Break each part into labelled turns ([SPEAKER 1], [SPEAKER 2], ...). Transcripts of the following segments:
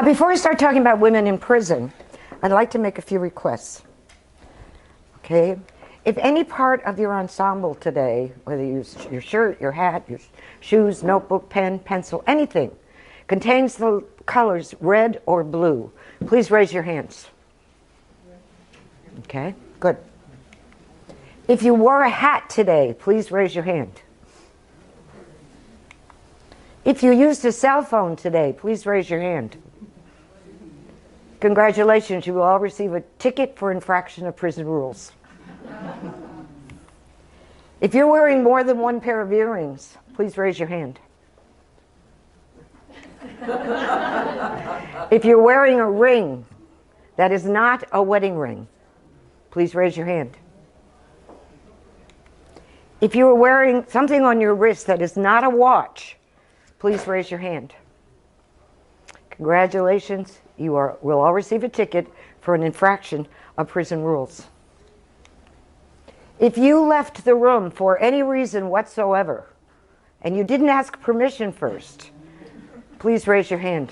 [SPEAKER 1] Before I start talking about women in prison, I'd like to make a few requests. Okay? If any part of your ensemble today, whether you use your shirt, your hat, your shoes, notebook, pen, pencil, anything, contains the colors red or blue, please raise your hands. Okay? Good. If you wore a hat today, please raise your hand. If you used a cell phone today, please raise your hand. Congratulations, you will all receive a ticket for infraction of prison rules. If you're wearing more than one pair of earrings, please raise your hand. If you're wearing a ring that is not a wedding ring, please raise your hand. If you are wearing something on your wrist that is not a watch, please raise your hand. Congratulations, you will all receive a ticket for an infraction of prison rules. If you left the room for any reason whatsoever, and you didn't ask permission first, please raise your hand.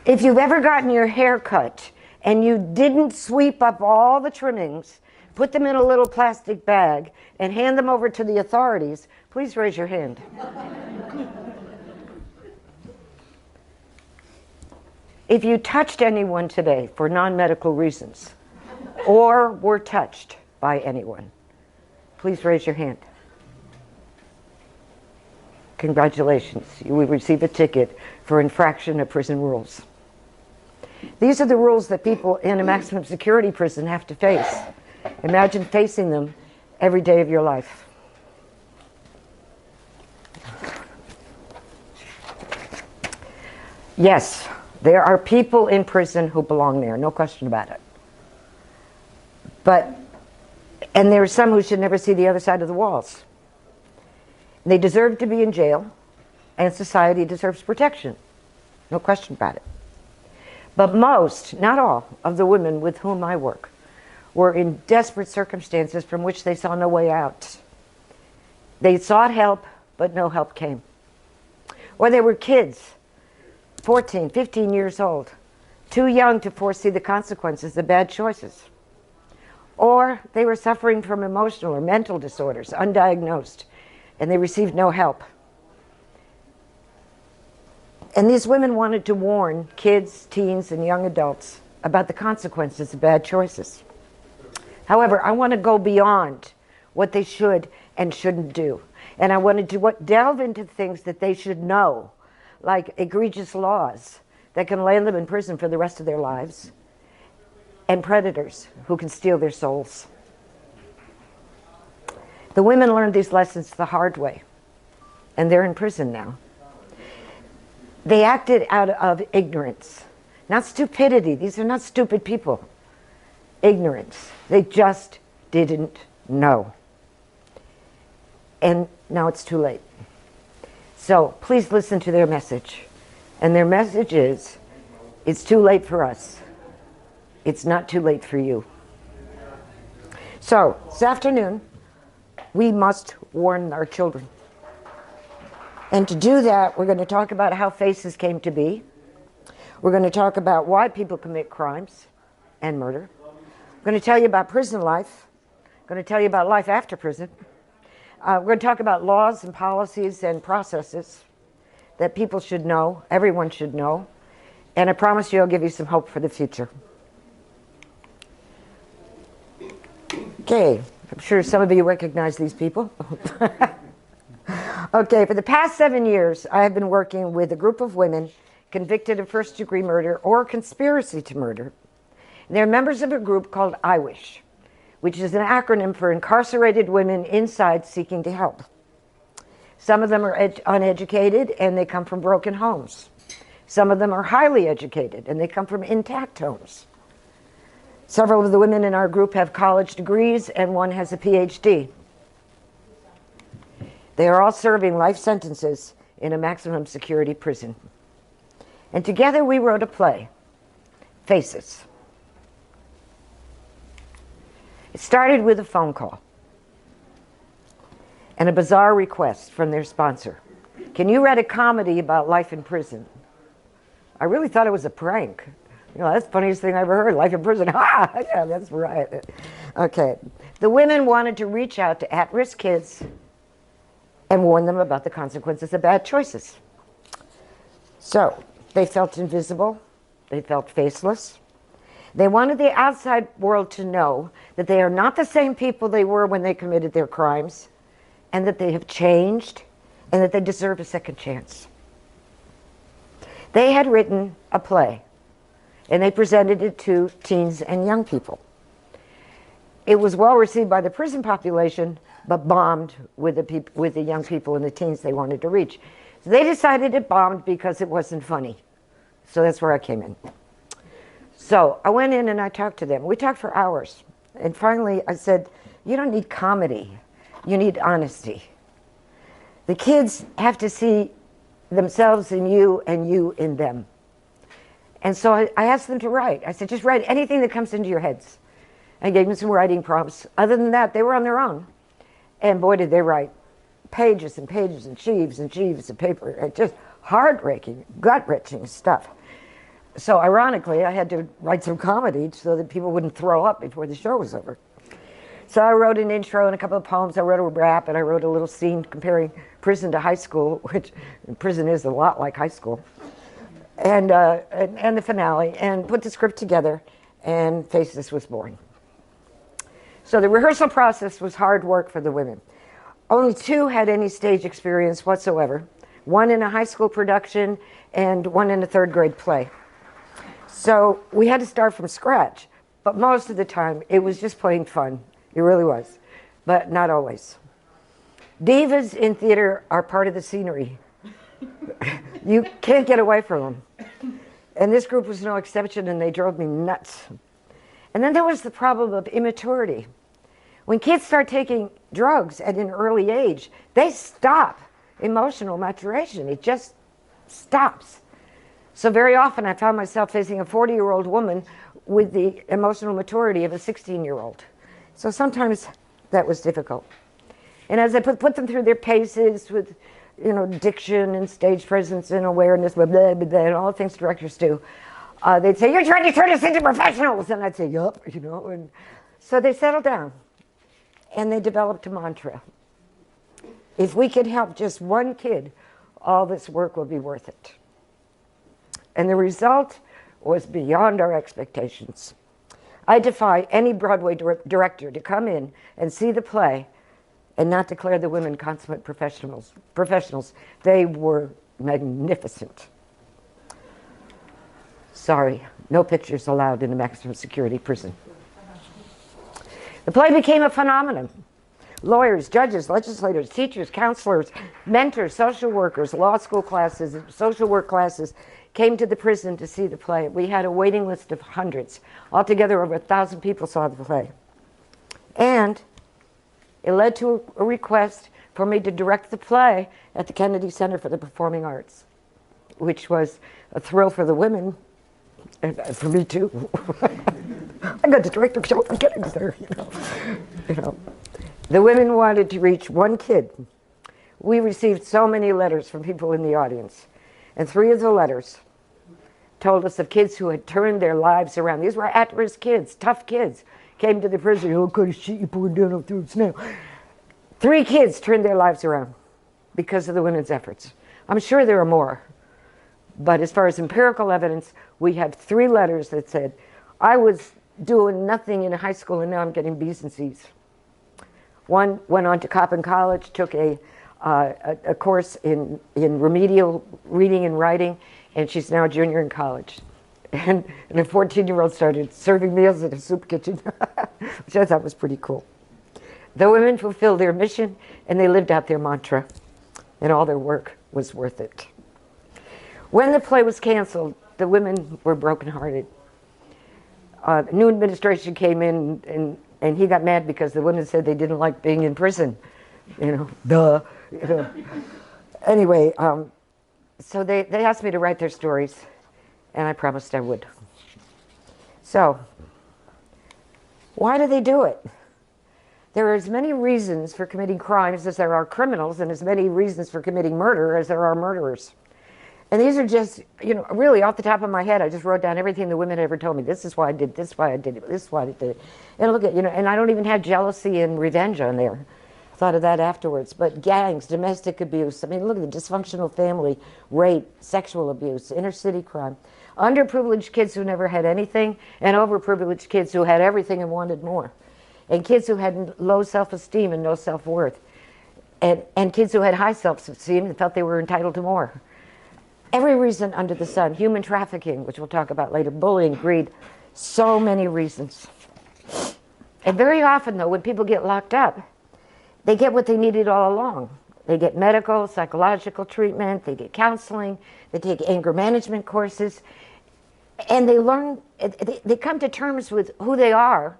[SPEAKER 1] If you've ever gotten your hair cut and you didn't sweep up all the trimmings, put them in a little plastic bag, and hand them over to the authorities, please raise your hand. If you touched anyone today for non-medical reasons, or were touched by anyone, please raise your hand. Congratulations, you will receive a ticket for infraction of prison rules. These are the rules that people in a maximum security prison have to face. Imagine facing them every day of your life. Yes, there are people in prison who belong there, no question about it. And there are some who should never see the other side of the walls. They deserve to be in jail, and society deserves protection, no question about it. But most, not all, of the women with whom I work were in desperate circumstances from which they saw no way out. They sought help, but no help came. Or they were kids, 14, 15 years old, too young to foresee the consequences of bad choices. Or they were suffering from emotional or mental disorders, undiagnosed, and they received no help. And these women wanted to warn kids, teens, and young adults about the consequences of bad choices. However, I want to go beyond what they should and shouldn't do. And I wanted to delve into things that they should know, like egregious laws that can land them in prison for the rest of their lives, and predators who can steal their souls. The women learned these lessons the hard way, and they're in prison now. They acted out of ignorance, not stupidity. These are not stupid people. Ignorance. They just didn't know. And now it's too late. So please listen to their message. And their message is, it's too late for us. It's not too late for you. So this afternoon, we must warn our children. And to do that, we're going to talk about how faces came to be. We're going to talk about why people commit crimes and murder. I'm going to tell you about prison life. I'm going to tell you about life after prison. We're going to talk about laws and policies and processes that people should know, everyone should know. And I promise you I'll give you some hope for the future. Okay, I'm sure some of you recognize these people. Okay, for the past 7 years, I have been working with a group of women convicted of first-degree murder or conspiracy to murder. They're members of a group called IWISH, which is an acronym for Incarcerated Women Inside Seeking to Help. Some of them are uneducated and they come from broken homes. Some of them are highly educated and they come from intact homes. Several of the women in our group have college degrees and one has a PhD. They are all serving life sentences in a maximum security prison. And together we wrote a play, Faces. It started with a phone call and a bizarre request from their sponsor. can you write a comedy about life in prison? I really thought it was a prank. You know, that's the funniest thing I ever heard. Life in prison. Ha! Yeah, that's right. Okay. The women wanted to reach out to at-risk kids and warn them about the consequences of bad choices. So they felt invisible. They felt faceless. They wanted the outside world to know that they are not the same people they were when they committed their crimes, and that they have changed, and that they deserve a second chance. They had written a play, and they presented it to teens and young people. It was well received by the prison population, but bombed with the young people and the teens they wanted to reach. So they decided it bombed because it wasn't funny. So that's where I came in. So I went in and I talked to them. We talked for hours. And finally I said, you don't need comedy. You need honesty. The kids have to see themselves in you and you in them. And so I asked them to write. I said, just write anything that comes into your heads. I gave them some writing prompts. Other than that, they were on their own. And boy, did they write pages and pages and sheaves of paper. Just heart-wrenching, gut-wrenching stuff. So ironically, I had to write some comedy so that people wouldn't throw up before the show was over. So I wrote an intro and a couple of poems. I wrote a rap, and I wrote a little scene comparing prison to high school, which prison is a lot like high school. And the finale, and put the script together, and Faces was born. So the rehearsal process was hard work for the women. Only 2 had any stage experience whatsoever, 1 in a high school production and 1 in a 3rd grade play. So we had to start from scratch, but most of the time it was just plain fun. It really was, but not always. Divas in theater are part of the scenery. You can't get away from them. And this group was no exception, and they drove me nuts. And then there was the problem of immaturity. When kids start taking drugs at an early age, they stop emotional maturation. It just stops. So very often I found myself facing a 40-year-old woman with the emotional maturity of a 16-year-old. So sometimes that was difficult. And as I put them through their paces with, you know, diction and stage presence and awareness, blah, blah, blah, blah, and all the things directors do, they'd say, "You're trying to turn us into professionals." And I'd say, "Yup," you know. And so they settled down, and they developed a mantra. If we could help just one kid, all this work will be worth it. And the result was beyond our expectations. I defy any Broadway director to come in and see the play and not declare the women consummate professionals. They were magnificent. Sorry, no pictures allowed in a maximum security prison. The play became a phenomenon. Lawyers, judges, legislators, teachers, counselors, mentors, social workers, law school classes, social work classes came to the prison to see the play. We had a waiting list of hundreds. Altogether, over 1,000 people saw the play. And it led to a request for me to direct the play at the Kennedy Center for the Performing Arts, which was a thrill for the women, and for me too. I got to direct the show at the Kennedy Center, you know. The women wanted to reach one kid. We received so many letters from people in the audience, and 3 of the letters told us of kids who had turned their lives around. These were at-risk kids, tough kids, came to the prison. "Oh, kind of shit you pouring down through its now." 3 kids turned their lives around because of the women's efforts. I'm sure there are more, but as far as empirical evidence, we have 3 letters that said, "I was doing nothing in high school and now I'm getting B's and C's." One went on to Coppin College, took a course in remedial reading and writing, and she's now a junior in college. And a 14-year-old started serving meals at a soup kitchen, which I thought was pretty cool. The women fulfilled their mission, and they lived out their mantra, and all their work was worth it. When the play was canceled, the women were brokenhearted. The new administration came in, and he got mad because the women said they didn't like being in prison. You know, duh. You know. Anyway, so they asked me to write their stories, and I promised I would. So, why do they do it? There are as many reasons for committing crimes as there are criminals, and as many reasons for committing murder as there are murderers. And these are just, really off the top of my head, I just wrote down everything the women ever told me. This is why I did, this is why I did it, this is why I did it. And look at, and I don't even have jealousy and revenge on there. Thought of that afterwards. But gangs, domestic abuse, I mean, look at the dysfunctional family, rape, sexual abuse, inner city crime. Underprivileged kids who never had anything, and overprivileged kids who had everything and wanted more. And kids who had low self-esteem and no self-worth. And kids who had high self-esteem and felt they were entitled to more. Every reason under the sun. Human trafficking, which we'll talk about later. Bullying, greed. So many reasons. And very often, though, when people get locked up, they get what they needed all along. They get medical, psychological treatment, they get counseling, they take anger management courses, and they learn, they come to terms with who they are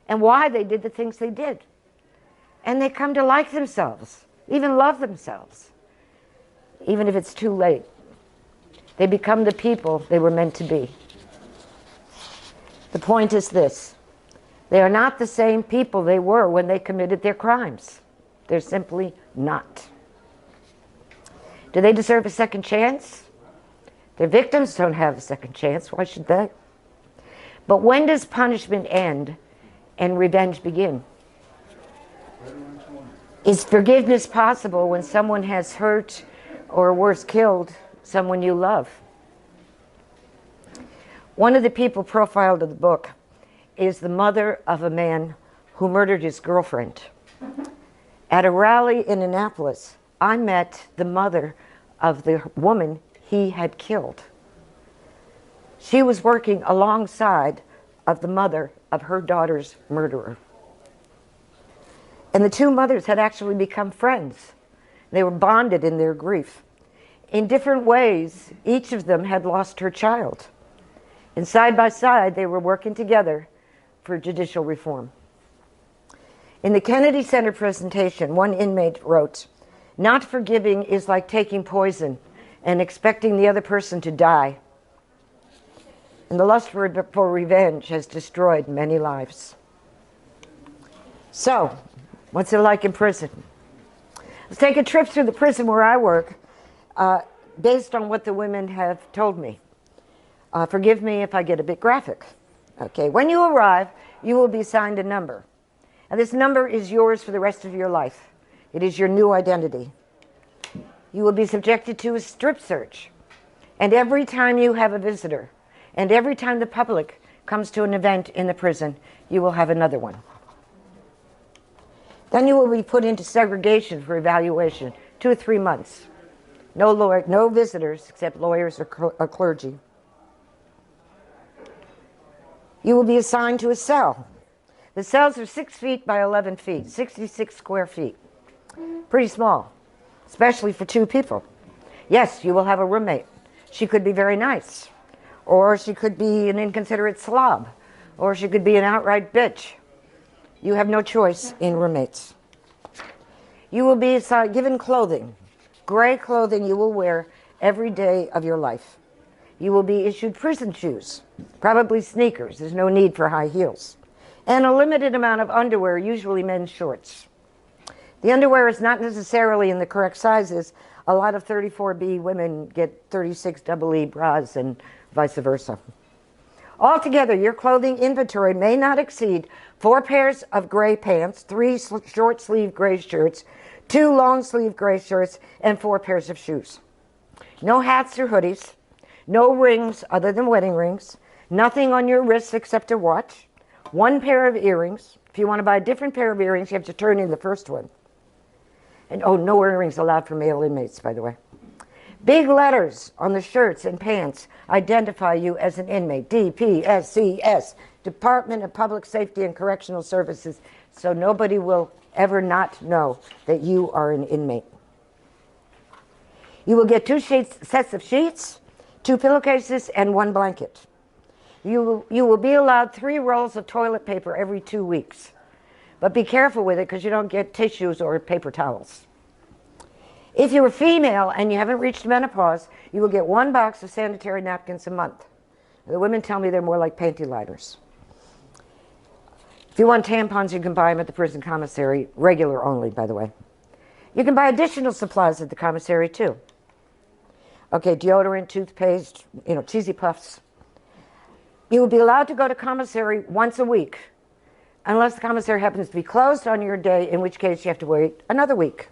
[SPEAKER 1] and why they did the things they did. And they come to like themselves, even love themselves, even if it's too late. They become the people they were meant to be. The point is this: they are not the same people they were when they committed their crimes. They're simply not. Do they deserve a second chance? Their victims don't have a second chance. Why should they? But when does punishment end and revenge begin? Is forgiveness possible when someone has hurt, or worse, killed someone you love? One of the people profiled in the book is the mother of a man who murdered his girlfriend. At a rally in Annapolis, I met the mother of the woman he had killed. She was working alongside of the mother of her daughter's murderer. And the two mothers had actually become friends. They were bonded in their grief. In different ways, each of them had lost her child. And side by side, they were working together for judicial reform. In the Kennedy Center presentation, one inmate wrote, "Not forgiving is like taking poison and expecting the other person to die. And the lust for revenge has destroyed many lives." So, what's it like in prison? Let's take a trip through the prison where I work, based on what the women have told me. Forgive me if I get a bit graphic. Okay, when you arrive, you will be assigned a number. And this number is yours for the rest of your life. It is your new identity. You will be subjected to a strip search. And every time you have a visitor, and every time the public comes to an event in the prison, you will have another one. Then you will be put into segregation for evaluation, 2 or 3 months. No visitors except lawyers or clergy. You will be assigned to a cell. The cells are 6 feet by 11 feet, 66 square feet. Pretty small, especially for 2 people. Yes, you will have a roommate. She could be very nice, or she could be an inconsiderate slob, or she could be an outright bitch. You have no choice in roommates. You will be given clothing, gray clothing you will wear every day of your life. You will be issued prison shoes, probably sneakers. There's no need for high heels. And a limited amount of underwear, usually men's shorts. The underwear is not necessarily in the correct sizes. A lot of 34B women get 36EE bras and vice versa. Altogether, your clothing inventory may not exceed 4 pairs of gray pants, 3 short-sleeve gray shirts, 2 long-sleeve gray shirts, and 4 pairs of shoes. No hats or hoodies, no rings other than wedding rings, nothing on your wrists except a watch, 1 pair of earrings. If you want to buy a different pair of earrings, you have to turn in the first one. And oh, no earrings allowed for male inmates, by the way. Big letters on the shirts and pants identify you as an inmate. DPSCS, Department of Public Safety and Correctional Services, so nobody will ever not know that you are an inmate. You will get 2 sets of sheets, 2 pillowcases, and 1 blanket. You will be allowed 3 rolls of toilet paper every 2 weeks. But be careful with it because you don't get tissues or paper towels. If you're a female and you haven't reached menopause, you will get 1 box of sanitary napkins a month. The women tell me they're more like panty liners. If you want tampons, you can buy them at the prison commissary, regular only, by the way. You can buy additional supplies at the commissary, too. Okay, deodorant, toothpaste, cheesy puffs. You will be allowed to go to commissary once a week, unless the commissary happens to be closed on your day, in which case you have to wait another week.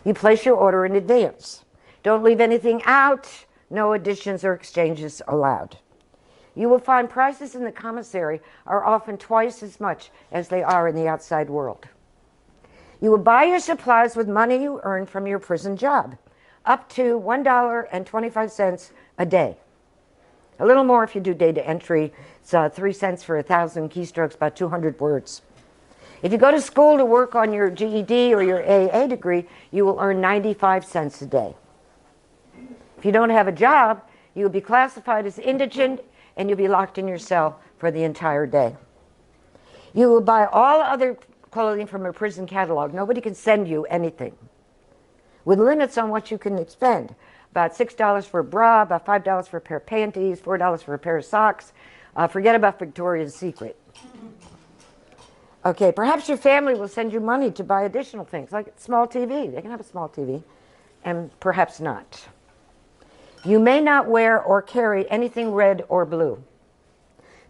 [SPEAKER 1] You place your order in advance. Don't leave anything out. No additions or exchanges allowed. You will find prices in the commissary are often twice as much as they are in the outside world. You will buy your supplies with money you earn from your prison job, up to $1.25 a day. A little more if you do data entry. It's 3 cents for 1,000 keystrokes, about 200 words. If you go to school to work on your GED or your AA degree, you will earn 95 cents a day. If you don't have a job, you will be classified as indigent and you'll be locked in your cell for the entire day. You will buy all other clothing from a prison catalog. Nobody can send you anything, with limits on what you can expend. About $6 for a bra, about $5 for a pair of panties, $4 for a pair of socks. Forget about Victoria's Secret. Okay, perhaps your family will send you money to buy additional things, like a small TV. They can have a small TV, and perhaps not. You may not wear or carry anything red or blue.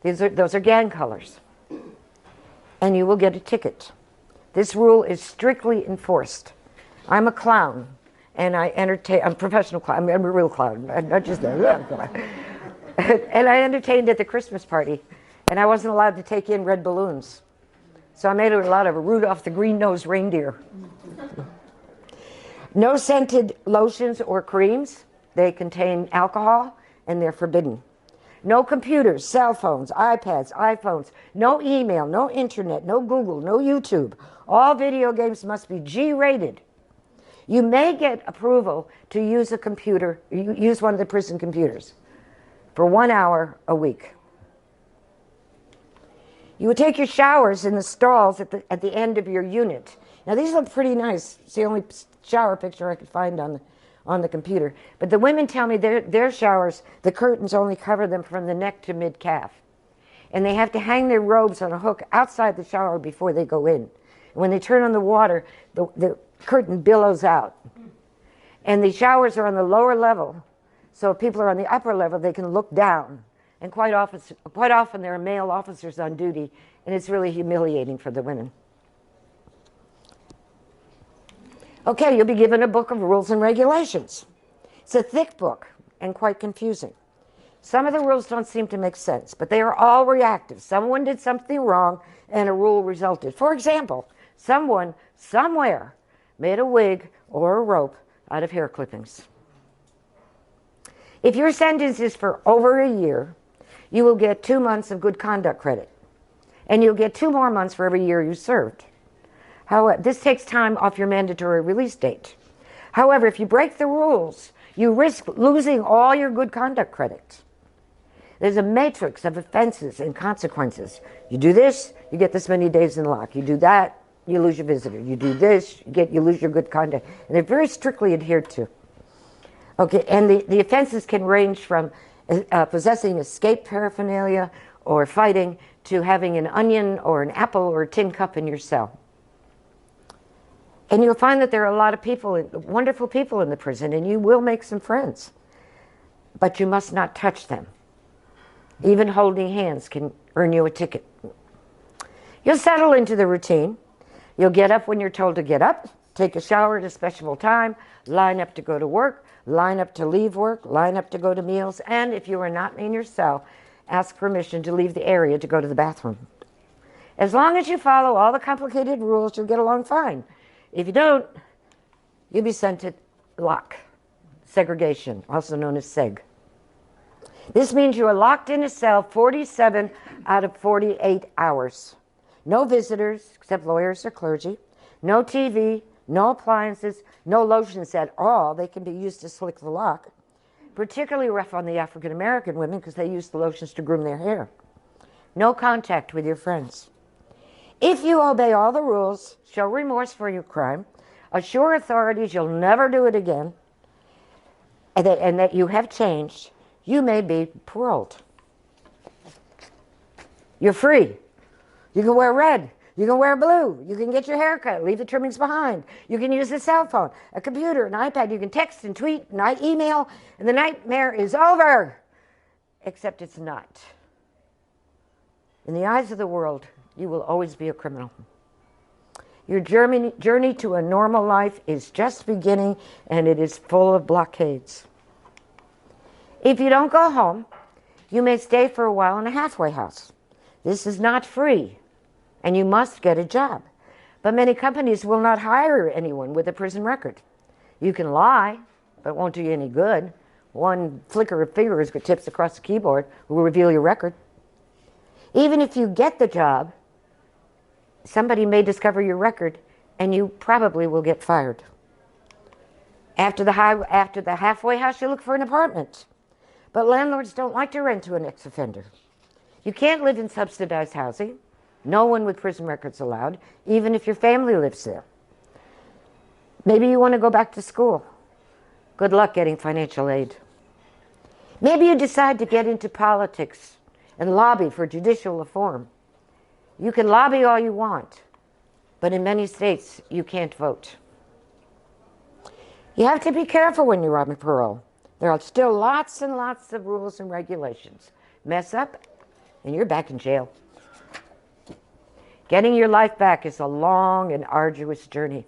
[SPEAKER 1] Those are gang colors. And you will get a ticket. This rule is strictly enforced. I'm a clown, and I'm a professional clown. I'm a real clown, not just a and I entertained at the Christmas party, and I wasn't allowed to take in red balloons. So I made a lot of Rudolph the Green-Nosed Reindeer. No scented lotions or creams. They contain alcohol, and they're forbidden. No computers, cell phones, iPads, iPhones, no email, no internet, no Google, no YouTube. All video games must be G-rated. You may get approval to use a computer, use one of the prison computers for 1 hour a week. You would take your showers in the stalls at the end of your unit. Now these look pretty nice. It's the only shower picture I could find on the computer. But the women tell me their showers, the curtains only cover them from the neck to mid-calf. And they have to hang their robes on a hook outside the shower before they go in. And when they turn on the water, the curtain billows out. And the showers are on the lower level, so if people are on the upper level, they can look down. And quite often there are male officers on duty, and it's really humiliating for the women. Okay, you'll be given a book of rules and regulations. It's a thick book and quite confusing. Some of the rules don't seem to make sense, but they are all reactive. Someone did something wrong and a rule resulted. For example, someone somewhere made a wig or a rope out of hair clippings. If your sentence is for over a year, you will get 2 months of good conduct credit, and you'll get 2 more months for every year you served. However, this takes time off your mandatory release date. However, if you break the rules, you risk losing all your good conduct credit. There's a matrix of offenses and consequences. You do this, you get this many days in lock. You do that, you lose your visitor. You do this, you lose your good conduct. And they're very strictly adhered to. Okay, and the offenses can range from possessing escape paraphernalia or fighting to having an onion or an apple or a tin cup in your cell. And you'll find that there are a lot of people, wonderful people in the prison, and you will make some friends. But you must not touch them. Even holding hands can earn you a ticket. You'll settle into the routine. You'll get up when you're told to get up, take a shower at a special time, line up to go to work, line up to leave work, line up to go to meals, and if you are not in your cell, ask permission to leave the area to go to the bathroom. As long as you follow all the complicated rules, you'll get along fine. If you don't, you'll be sent to lock, segregation, also known as SEG. This means you are locked in a cell 47 out of 48 hours. No visitors, except lawyers or clergy. No TV, no appliances, no lotions at all. They can be used to slick the lock. Particularly rough on the African American women because they use the lotions to groom their hair. No contact with your friends. If you obey all the rules, show remorse for your crime, assure authorities you'll never do it again, and that you have changed, you may be paroled. You're free. You can wear red. You can wear blue. You can get your hair cut, leave the trimmings behind. You can use a cell phone, a computer, an iPad. You can text and tweet and email, and the nightmare is over. Except it's not. In the eyes of the world, you will always be a criminal. Your journey to a normal life is just beginning, and it is full of blockades. If you don't go home, you may stay for a while in a halfway house. This is not free, and you must get a job. But many companies will not hire anyone with a prison record. You can lie, but it won't do you any good. One flicker of fingers with tips across the keyboard will reveal your record. Even if you get the job, somebody may discover your record, and you probably will get fired. After the halfway house, you look for an apartment. But landlords don't like to rent to an ex-offender. You can't live in subsidized housing. No one with prison records allowed, even if your family lives there. Maybe you want to go back to school. Good luck getting financial aid. Maybe you decide to get into politics and lobby for judicial reform. You can lobby all you want, but in many states, you can't vote. You have to be careful when you're on parole. There are still lots and lots of rules and regulations. Mess up, and you're back in jail. Getting your life back is a long and arduous journey.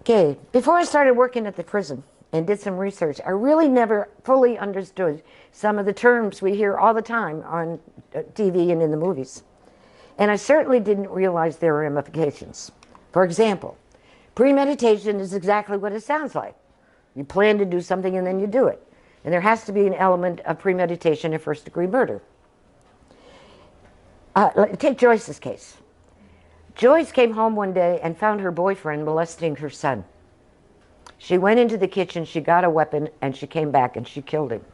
[SPEAKER 1] Okay, before I started working at the prison and did some research, I really never fully understood some of the terms we hear all the time on TV and in the movies. And I certainly didn't realize their ramifications. For example, premeditation is exactly what it sounds like. You plan to do something and then you do it. And there has to be an element of premeditation in first-degree murder. Take Joyce's case. Joyce came home one day and found her boyfriend molesting her son. She went into the kitchen, she got a weapon, and she came back and she killed him.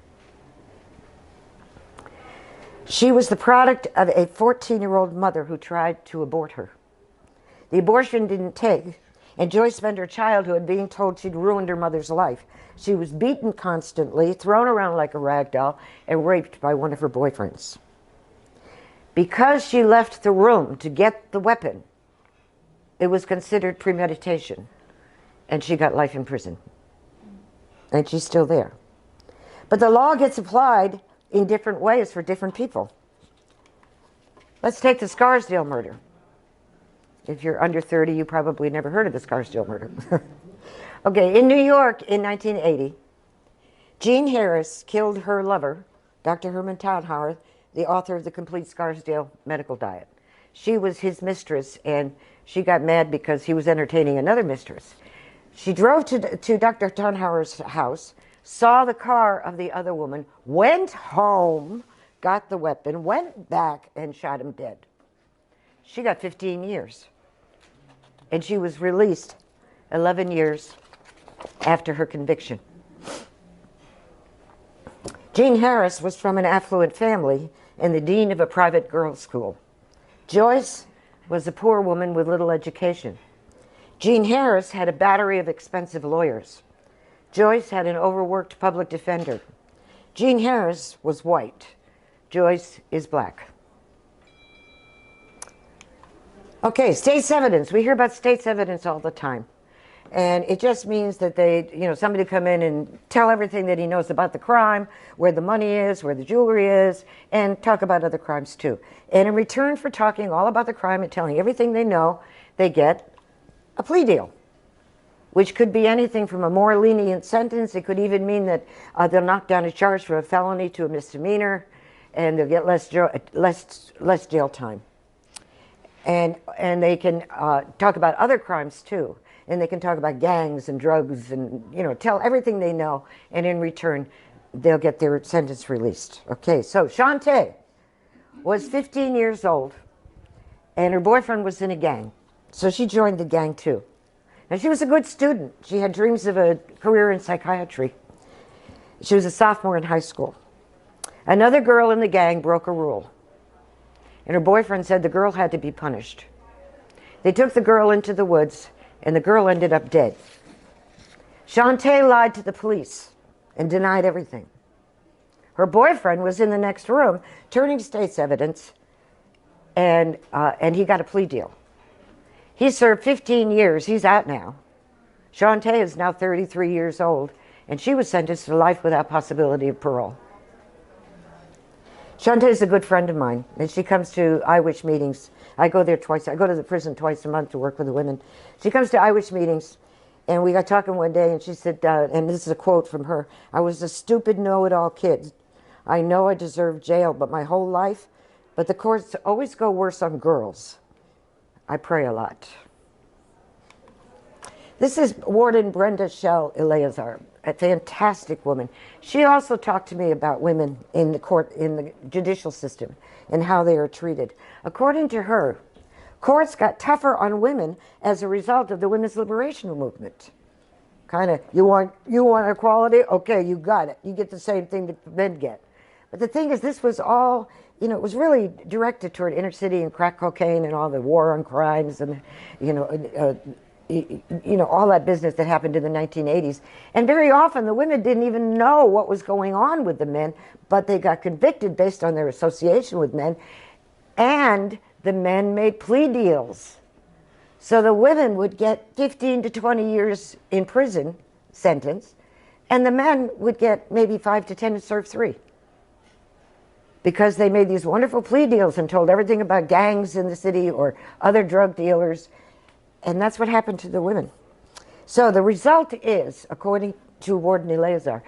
[SPEAKER 1] She was the product of a 14-year-old mother who tried to abort her. The abortion didn't take, and Joyce spent her childhood being told she'd ruined her mother's life. She was beaten constantly, thrown around like a rag doll, and raped by one of her boyfriends. Because she left the room to get the weapon, it was considered premeditation, and she got life in prison. And she's still there. But the law gets applied in different ways for different people. Let's take the Scarsdale murder. If you're under 30, you probably never heard of the Scarsdale murder. Okay, in New York in 1980, Jean Harris killed her lover, Dr. Herman Tannhauer, the author of the Complete Scarsdale Medical Diet. She was his mistress, and she got mad because he was entertaining another mistress. She drove to Dr. Tannhauer's house, saw the car of the other woman, went home, got the weapon, went back, and shot him dead. She got 15 years. And she was released 11 years after her conviction. Jean Harris was from an affluent family and the dean of a private girls' school. Joyce was a poor woman with little education. Jean Harris had a battery of expensive lawyers. Joyce had an overworked public defender. Jean Harris was white. Joyce is black. Okay, state's evidence. We hear about state's evidence all the time. And it just means that somebody come in and tell everything that he knows about the crime, where the money is, where the jewelry is, and talk about other crimes too. And in return for talking all about the crime and telling everything they know, they get a plea deal, which could be anything from a more lenient sentence. It could even mean that they'll knock down a charge for a felony to a misdemeanor, and they'll get less jail time. And they can talk about other crimes too. And they can talk about gangs and drugs and, tell everything they know. And in return, they'll get their sentence released. Okay, so Shantae was 15 years old, and her boyfriend was in a gang. So she joined the gang too. Now, she was a good student. She had dreams of a career in psychiatry. She was a sophomore in high school. Another girl in the gang broke a rule, and her boyfriend said the girl had to be punished. They took the girl into the woods, and the girl ended up dead. Shantae lied to the police and denied everything. Her boyfriend was in the next room turning state's evidence, and he got a plea deal. He served 15 years. He's out now. Shantae is now 33 years old, and she was sentenced to life without possibility of parole. Shantae is a good friend of mine, and she comes to IWISH meetings. I go there twice. I go to the prison twice a month to work with the women. She comes to IWISH meetings, and we got talking one day, and she said, and this is a quote from her, "I was a stupid know-it-all kid. I know I deserve jail, but my whole life, but the courts always go worse on girls. I pray a lot." This is Warden Brenda Shell ELAZER, a fantastic woman. She also talked to me about women in the court, in the judicial system, and how they are treated. According to her, courts got tougher on women as a result of the women's liberation movement. Kind of, you want equality? Okay, you got it. You get the same thing that men get. But the thing is, this was all, it was really directed toward inner city and crack cocaine and all the war on crimes and, all that business that happened in the 1980s. And very often the women didn't even know what was going on with the men, but they got convicted based on their association with men, and the men made plea deals. So the women would get 15 to 20 years in prison sentence, and the men would get maybe 5 to 10 and serve 3. Because they made these wonderful plea deals and told everything about gangs in the city or other drug dealers. And that's what happened to the women. So the result is, according to Warden ELAZER,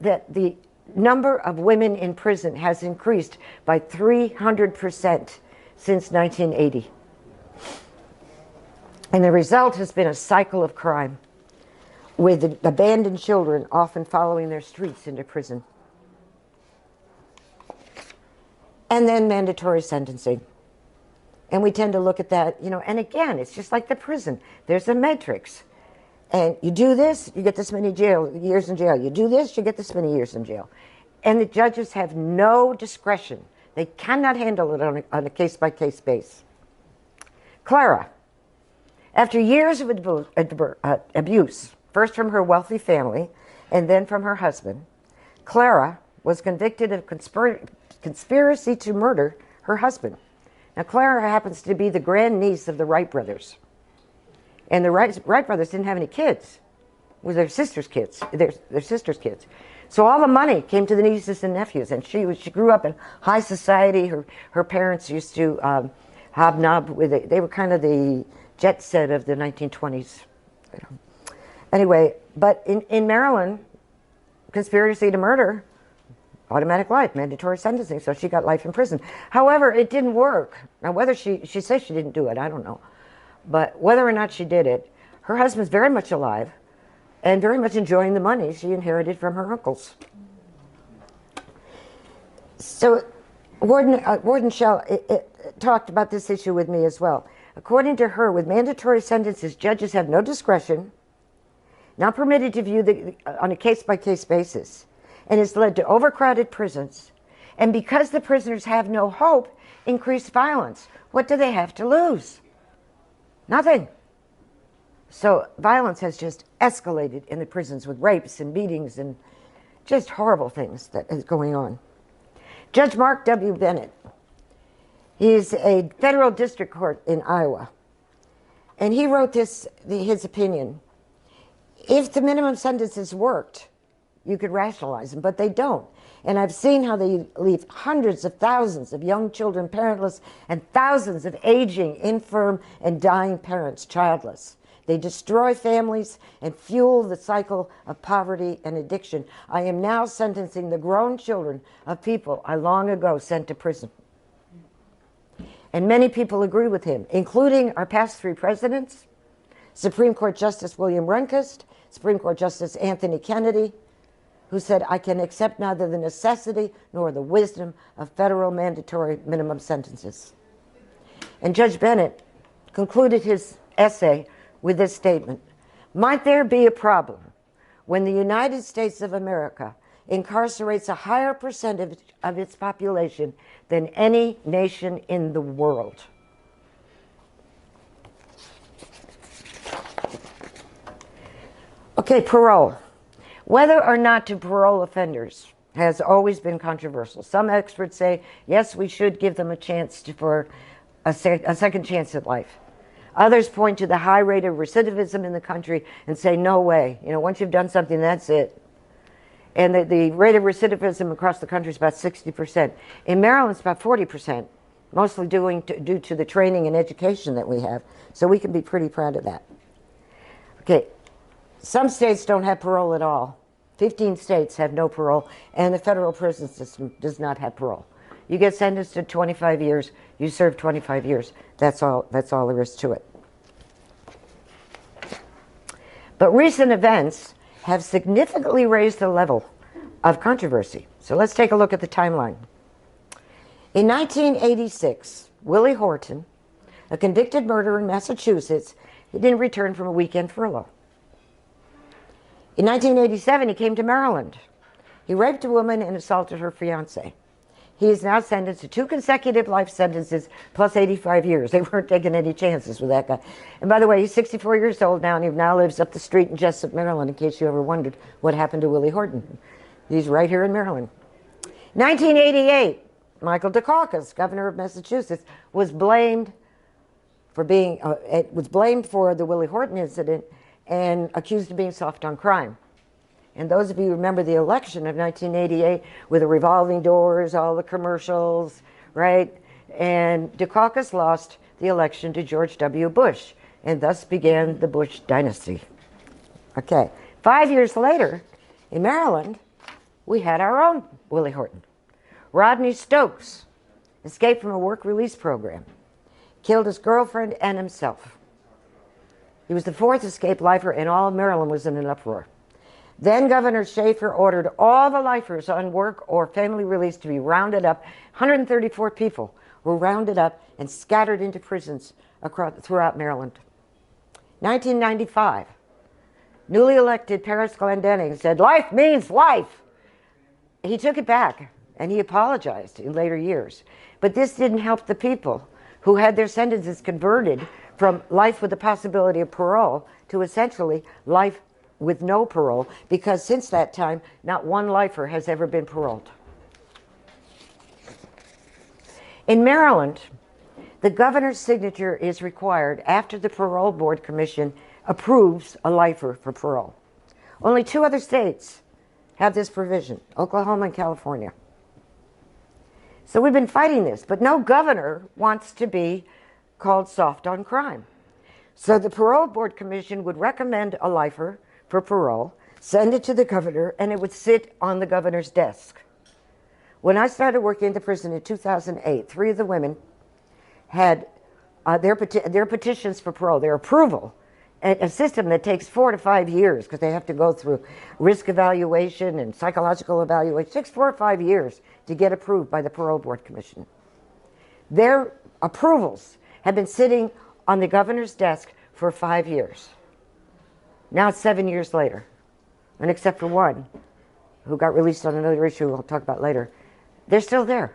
[SPEAKER 1] that the number of women in prison has increased by 300% since 1980. And the result has been a cycle of crime, with abandoned children often following their streets into prison. And then mandatory sentencing. And we tend to look at that, and again, it's just like the prison. There's a matrix. And you do this, you get this many years in jail. You do this, you get this many years in jail. And the judges have no discretion. They cannot handle it on a case-by-case basis. Clara, after years of abuse, first from her wealthy family and then from her husband, Clara was convicted of conspiracy to murder her husband. Now, Clara happens to be the grandniece of the Wright brothers. And the Wright brothers didn't have any kids. It was their sister's kids, their sister's kids. So all the money came to the nieces and nephews, and she grew up in high society. Her parents used to hobnob with it. They were kind of the jet set of the 1920s. Anyway, but in Maryland, conspiracy to murder, automatic life, mandatory sentencing, so she got life in prison. However, it didn't work. Now, whether she says she didn't do it, I don't know. But whether or not she did it, her husband's very much alive and very much enjoying the money she inherited from her uncles. So Warden Shell talked about this issue with me as well. According to her, with mandatory sentences, judges have no discretion, not permitted to view on a case-by-case basis, and has led to overcrowded prisons. And because the prisoners have no hope, increased violence. What do they have to lose? Nothing. So violence has just escalated in the prisons with rapes and beatings and just horrible things that is going on. Judge Mark W. Bennett, he's a federal district court in Iowa, and he wrote his opinion. If the minimum sentences worked, you could rationalize them, but they don't. And I've seen how they leave hundreds of thousands of young children parentless and thousands of aging, infirm, and dying parents childless. They destroy families and fuel the cycle of poverty and addiction. I am now sentencing the grown children of people I long ago sent to prison. And many people agree with him, including our past 3 presidents, Supreme Court Justice William Rehnquist, Supreme Court Justice Anthony Kennedy, who said, I can accept neither the necessity nor the wisdom of federal mandatory minimum sentences. And Judge Bennett concluded his essay with this statement: might there be a problem when the United States of America incarcerates a higher percentage of its population than any nation in the world? Okay, parole. Whether or not to parole offenders has always been controversial. Some experts say, yes, we should give them a chance for a second chance at life. Others point to the high rate of recidivism in the country and say, no way. You know, once you've done something, that's it. And the rate of recidivism across the country is about 60%. In Maryland, it's about 40%, mostly due to the training and education that we have. So we can be pretty proud of that. Okay, some states don't have parole at all. 15 states have no parole, and the federal prison system does not have parole. You get sentenced to 25 years, you serve 25 years. That's all there is to it. But recent events have significantly raised the level of controversy. So let's take a look at the timeline. In 1986, Willie Horton, a convicted murderer in Massachusetts, he didn't return from a weekend furlough. In 1987, he came to Maryland. He raped a woman and assaulted her fiancé. He is now sentenced to 2 consecutive life sentences plus 85 years. They weren't taking any chances with that guy. And by the way, he's 64 years old now, and he now lives up the street in Jessup, Maryland, in case you ever wondered what happened to Willie Horton. He's right here in Maryland. 1988, Michael Dukakis, governor of Massachusetts, was blamed for the Willie Horton incident and accused of being soft on crime. And those of you who remember the election of 1988 with the revolving doors, all the commercials, right? And Dukakis lost the election to George W. Bush, and thus began the Bush dynasty. Okay, 5 years later, in Maryland, we had our own Willie Horton. Rodney Stokes escaped from a work release program, killed his girlfriend and himself. He was the 4th escaped lifer, and all of Maryland was in an uproar. Then Governor Schaefer ordered all the lifers on work or family release to be rounded up. 134 people were rounded up and scattered into prisons throughout Maryland. 1995, newly elected Paris Glendening said, "Life means life." He took it back, and he apologized in later years. But this didn't help the people who had their sentences converted from life with the possibility of parole to essentially life with no parole, because since that time, not one lifer has ever been paroled. In Maryland, the governor's signature is required after the Parole Board Commission approves a lifer for parole. Only 2 other states have this provision, Oklahoma and California. So we've been fighting this, but no governor wants to be called soft on crime. So the Parole Board Commission would recommend a lifer for parole, send it to the governor, and it would sit on the governor's desk. When I started working in the prison in 2008, 3 of the women had their petitions for parole, their approval, a system that takes 4 to 5 years because they have to go through risk evaluation and psychological evaluation. It takes 4 or 5 years to get approved by the Parole Board Commission. Their approvals have been sitting on the governor's desk for 5 years. Now it's 7 years later, and except for one who got released on another issue we'll talk about later, they're still there.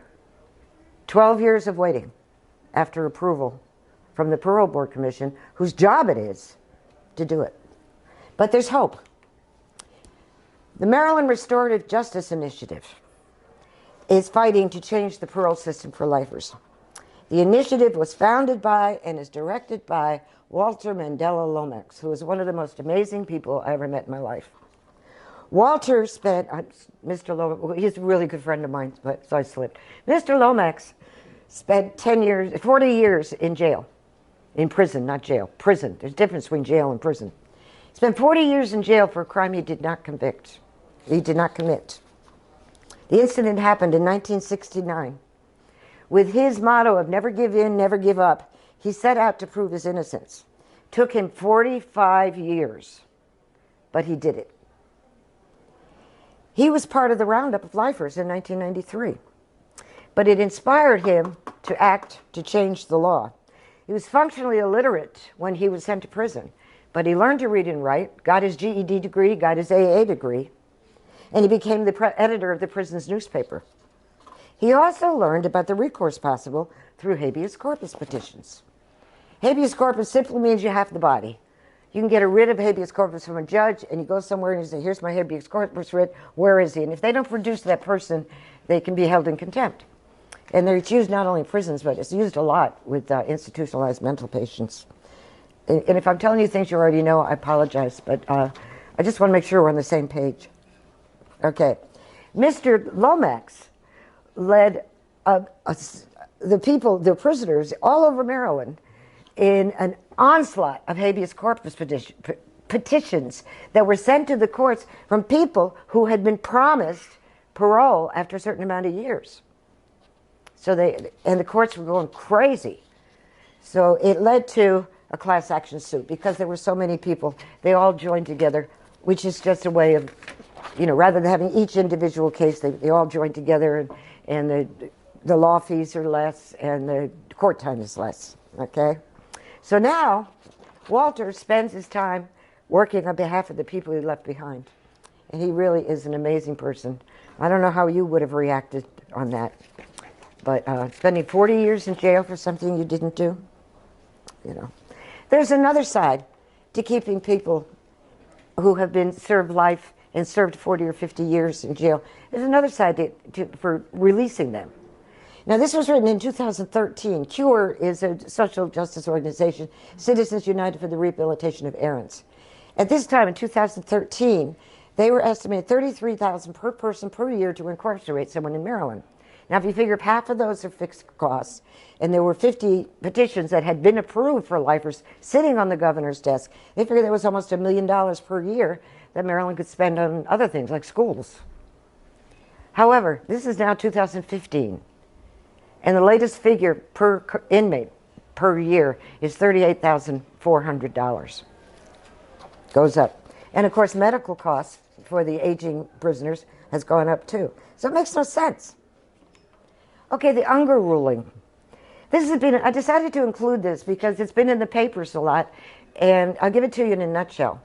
[SPEAKER 1] 12 years of waiting after approval from the Parole Board Commission, whose job it is to do it. But there's hope. The Maryland Restorative Justice Initiative is fighting to change the parole system for lifers. The initiative was founded by and is directed by Walter Mandela LOMAX, who is one of the most amazing people I ever met in my life. Walter spent, Mr. Lomax, he's a really good friend of mine, but so I slipped. Mr. Lomax spent 40 years in jail, in prison, not jail, prison. There's a difference between jail and prison. He spent 40 years in jail for a crime he did not convict. He did not commit. The incident happened in 1969. With his motto of never give in, never give up, he set out to prove his innocence. Took him 45 years, but he did it. He was part of the roundup of lifers in 1993, but it inspired him to act to change the law. He was functionally illiterate when he was sent to prison, but he learned to read and write, got his GED degree, got his AA degree, and he became the editor of the prison's newspaper. He also learned about the recourse possible through habeas corpus petitions. Habeas corpus simply means you have the body. You can get a writ of habeas corpus from a judge, and you go somewhere and you say, here's my habeas corpus writ, where is he? And if they don't produce that person, they can be held in contempt. And it's used not only in prisons, but it's used a lot with institutionalized mental patients. And if I'm telling you things you already know, I apologize, but I just want to make sure we're on the same page. Okay. Mr. Lomax led the prisoners all over Maryland in an onslaught of habeas corpus petitions that were sent to the courts from people who had been promised parole after a certain amount of years. So and the courts were going crazy. So it led to a class action suit because there were so many people. They all joined together, which is just a way of, rather than having each individual case, they all joined together, and the law fees are less and the court time is less, okay? So now, Walter spends his time working on behalf of the people he left behind. And he really is an amazing person. I don't know how you would have reacted on that. But spending 40 years in jail for something you didn't do, There's another side to keeping people who have been served life and served 40 or 50 years in jail. There's another side for releasing them. Now, this was written in 2013. CURE is a social justice organization, Citizens United for the Rehabilitation of Errants. At this time, in 2013, they were estimated $33,000 per person per year to incarcerate someone in Maryland. Now, if you figure half of those are fixed costs, and there were 50 petitions that had been approved for lifers sitting on the governor's desk, they figured there was almost $1 million per year that Maryland could spend on other things like schools. However, this is now 2015. And the latest figure per inmate per year is $38,400. Goes up. And of course, medical costs for the aging prisoners has gone up too. So it makes no sense. Okay, the Unger ruling. I decided to include this because it's been in the papers a lot, and I'll give it to you in a nutshell.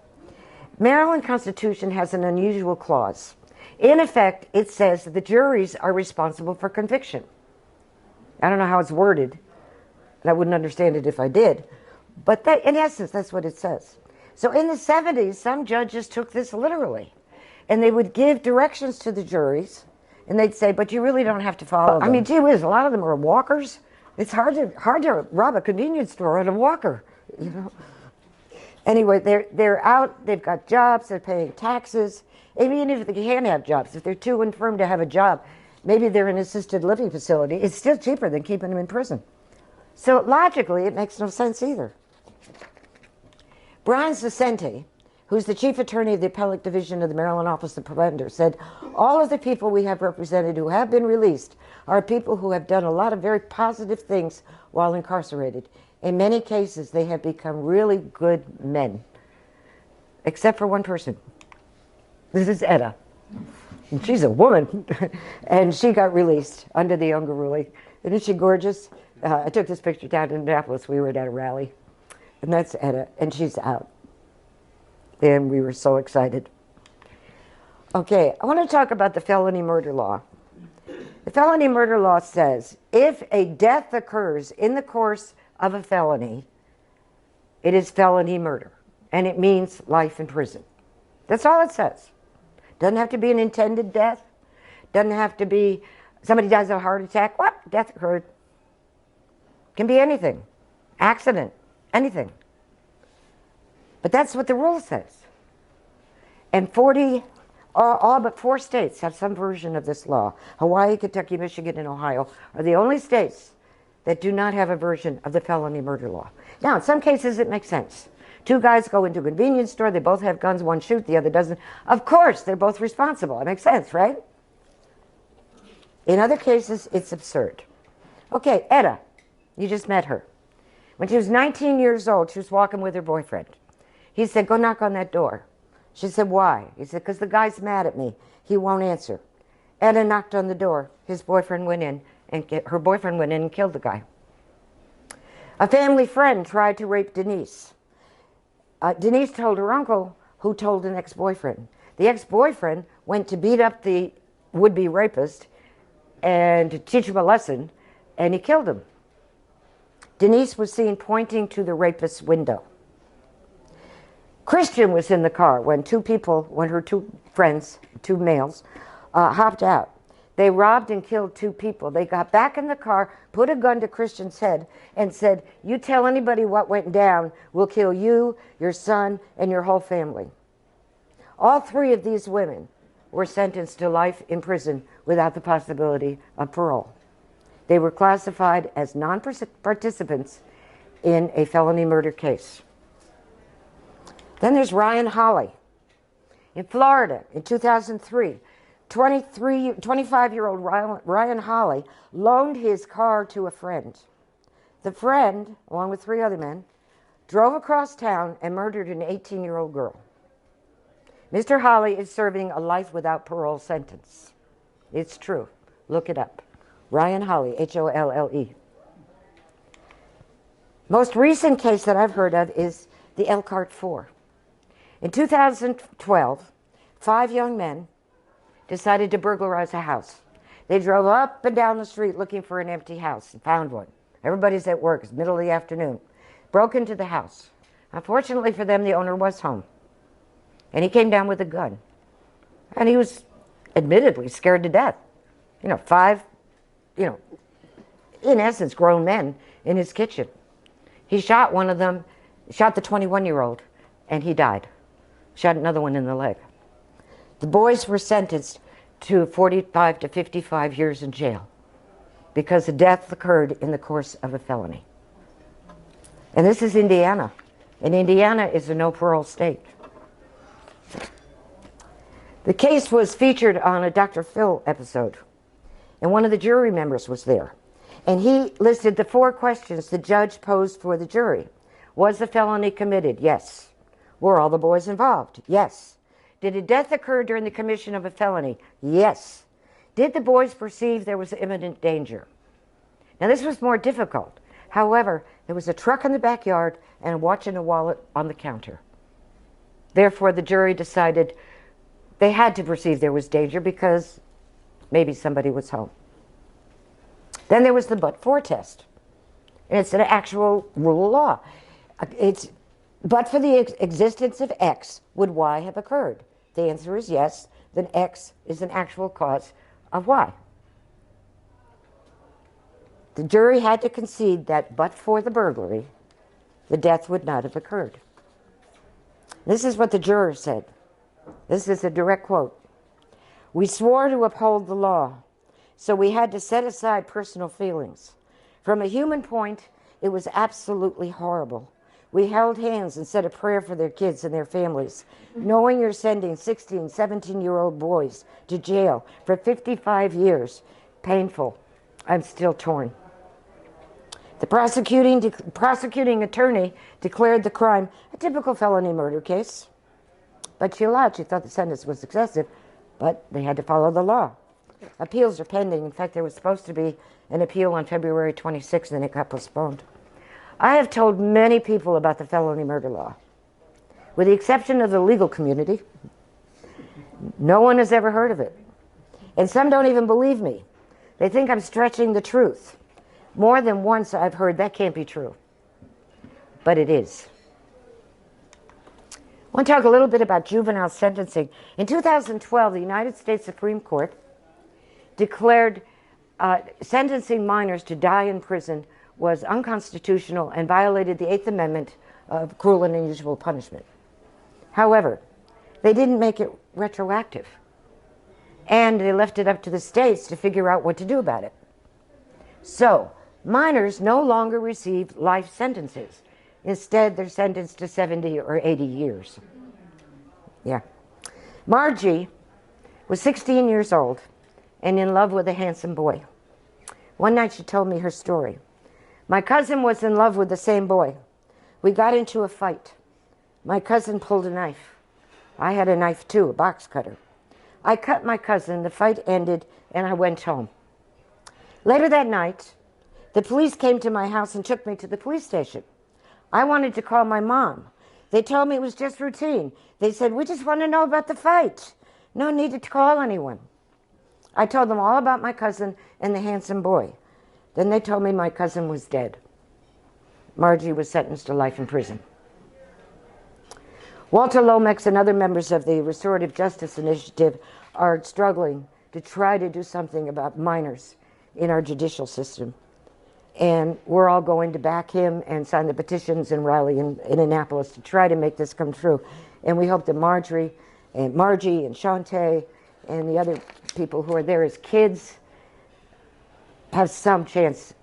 [SPEAKER 1] Maryland Constitution has an unusual clause. In effect, it says that the juries are responsible for conviction. I don't know how it's worded, and I wouldn't understand it if I did, but in essence, that's what it says. So in the 70s, some judges took this literally, and they would give directions to the juries, and they'd say, but you really don't have to follow them. I mean, gee whiz, a lot of them are walkers. It's hard to rob a convenience store on a walker, Anyway, they're out, they've got jobs, they're paying taxes. Even if they can't have jobs, if they're too infirm to have a job, maybe they're in an assisted living facility, it's still cheaper than keeping them in prison. So logically, it makes no sense either. Brian Saccenti, who's the chief attorney of the appellate division of the Maryland Office of Preventer, said, all of the people we have represented who have been released are people who have done a lot of very positive things while incarcerated. In many cases, they have become really good men, except for one person. This is Etta. And she's a woman, and she got released under the Unger ruling. Isn't she gorgeous? I took this picture down in Annapolis. We were at a rally, and that's Etta, and she's out. And we were so excited. Okay, I want to talk about the felony murder law. The felony murder law says if a death occurs in the course of a felony, it is felony murder, and it means life in prison. That's all it says. Doesn't have to be an intended death. Doesn't have to be somebody dies of a heart attack. What? Death occurred. Can be anything. Accident. Anything. But that's what the rule says. And all but 4 states have some version of this law. Hawaii, Kentucky, Michigan, and Ohio are the only states that do not have a version of the felony murder law. Now, in some cases, it makes sense. 2 guys go into a convenience store, they both have guns, one shoots, the other doesn't. Of course, they're both responsible. It makes sense, right? In other cases, it's absurd. Okay, Etta, you just met her. When she was 19 years old, she was walking with her boyfriend. He said, go knock on that door. She said, why? He said, because the guy's mad at me. He won't answer. Etta knocked on the door. His boyfriend went in, and her boyfriend went in and killed the guy. A family friend tried to rape Denise. Denise told her uncle, who told an ex-boyfriend. The ex-boyfriend went to beat up the would-be rapist and to teach him a lesson, and he killed him. Denise was seen pointing to the rapist's window. Christian was in the car when when her two friends, two males, hopped out. They robbed and killed two people. They got back in the car, put a gun to Christian's head, and said, "You tell anybody what went down, we'll kill you, your son, and your whole family." All three of these women were sentenced to life in prison without the possibility of parole. They were classified as non-participants in a felony murder case. Then there's Ryan Holley. In Florida, in 2003, 25-year-old Ryan Holley loaned his car to a friend. The friend, along with three other men, drove across town and murdered an 18-year-old girl. Mr. Holley is serving a life without parole sentence. It's true. Look it up. Ryan Holley, Holle. Most recent case that I've heard of is the ELKHART 4. In 2012, 5 young men decided to burglarize a house. They drove up and down the street looking for an empty house and found one. Everybody's at work. It's middle of the afternoon. Broke into the house. Unfortunately for them, the owner was home. And he came down with a gun. And he was admittedly scared to death. 5, in essence, grown men in his kitchen. He shot one of them, shot the 21-year-old, and he died. Shot another one in the leg. The boys were sentenced to 45 to 55 years in jail because the death occurred in the course of a felony. And this is Indiana. And Indiana is a no parole state. The case was featured on a Dr. Phil episode, and one of the jury members was there. And he listed the 4 questions the judge posed for the jury. Was the felony committed? Yes. Were all the boys involved? Yes. Did a death occur during the commission of a felony? Yes. Did the boys perceive there was imminent danger? Now, this was more difficult. However, there was a truck in the backyard and a watch and a wallet on the counter. Therefore, the jury decided they had to perceive there was danger because maybe somebody was home. Then there was the but-for test. And it's an actual rule of law. It's, but for the existence of X, would Y have occurred? The answer is yes. Then X is an actual cause of Y. The jury had to concede that but for the burglary, the death would not have occurred. This is what the juror said. This is a direct quote. "We swore to uphold the law, so we had to set aside personal feelings. From a human point, it was absolutely horrible. We held hands and said a prayer for their kids and their families, knowing you're sending 16, 17-year-old boys to jail for 55 years. Painful. I'm still torn." The prosecuting attorney declared the crime a typical felony murder case. But she lied. She thought the sentence was excessive, but they had to follow the law. Appeals are pending. In fact, there was supposed to be an appeal on February 26th, and it got postponed. I have told many people about the felony murder law. With the exception of the legal community, no one has ever heard of it. And some don't even believe me. They think I'm stretching the truth. More than once I've heard that can't be true. But it is. I want to talk a little bit about juvenile sentencing. In 2012, the United States Supreme Court declared sentencing minors to die in prison was unconstitutional and violated the 8th Amendment of cruel and unusual punishment. However, they didn't make it retroactive. And they left it up to the states to figure out what to do about it. So, minors no longer receive life sentences. Instead, they're sentenced to 70 or 80 years. Yeah. Margie was 16 years old and in love with a handsome boy. One night she told me her story. "My cousin was in love with the same boy. We got into a fight. My cousin pulled a knife. I had a knife too, a box cutter. I cut my cousin, the fight ended, and I went home. Later that night, the police came to my house and took me to the police station. I wanted to call my mom. They told me it was just routine. They said, we just want to know about the fight. No need to call anyone. I told them all about my cousin and the handsome boy. Then they told me my cousin was dead. Margie was sentenced to life in prison. Walter Lomax and other members of the Restorative Justice Initiative are struggling to try to do something about minors in our judicial system. And we're all going to back him and sign the petitions and rally in Annapolis to try to make this come true. And we hope that Margie and Shantae and the other people who are there as kids have some chance